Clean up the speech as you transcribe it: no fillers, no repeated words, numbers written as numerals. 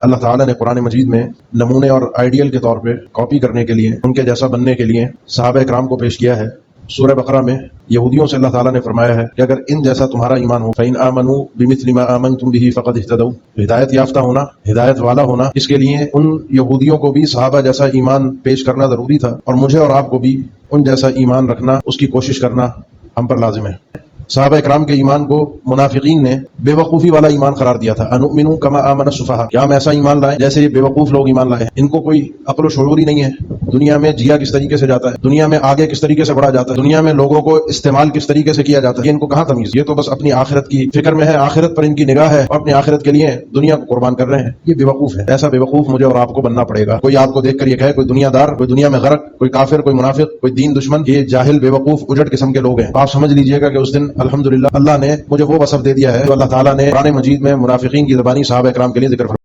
अल्लाह ताला ने कुरान मजीद में नमूने और आइडियल के तौर पे कॉपी करने के लिए, उनके जैसा बनने के लिए सहाबा इकराम को पेश किया है। सूरह बकरा में यहूदियों से अल्लाह ताला ने फरमाया है कि अगर इन जैसा तुम्हारा ईमान हो, फ़इन आमनू बिमिस्लि मा आमनतुम बिही फ़क़द इह्तदौ, हिदायत याफ्ता होना, हिदायत वाला होना, इसके लिए उन यहूदियों को भी सहाबा जैसा ईमान पेश करना जरूरी था और मुझे और आपको भी उन जैसा ईमान रखना, उसकी कोशिश करना हम पर लाजिम है। सहाबा इकराम के ईमान को मुनाफिकीन ने बेवकूफ़ी वाला ईमान करार दिया था। अनुमिनु कमा आमन सुफहा, क्या हम ऐसा ईमान लाए जैसे ये बेवकूफ लोग ईमान लाए? इनको कोई अक्ल शऊर ही नहीं है। दुनिया में जिया किस तरीके से जाता है, दुनिया में आगे किस तरीके से बढ़ा जाता है, दुनिया में लोगों को इस्तेमाल किस तरीके से किया जाता है, ये इनको कहाँ तमीज? ये तो बस अपनी आखिरत की फिक्र में है, आखिरत पर इनकी निगाह है और अपनी आखिरत के लिए दुनिया को कुर्बान कर रहे हैं। ये बेवकूफ है। ऐसा बेवकूफ मुझे और आपको बनना पड़ेगा। कोई आपको देखकर ये कहे कोई दुनियादार, कोई दुनिया में गरक, कोई काफिर, कोई मुनाफिक, कोई दीन दुश्मन, ये जाहिल बेवकूफ उजड़ किस्म के लोग हैं। आप समझ लीजिएगा कि उस दिन अल्हम्दुलिल्लाह अल्लाह ने मुझे वो वसफ दे दिया है जो अल्लाह ताला ने कुरान मजीद में मुनाफिकीन की ज़बानी सहाबा इकराम के लिए जिक्र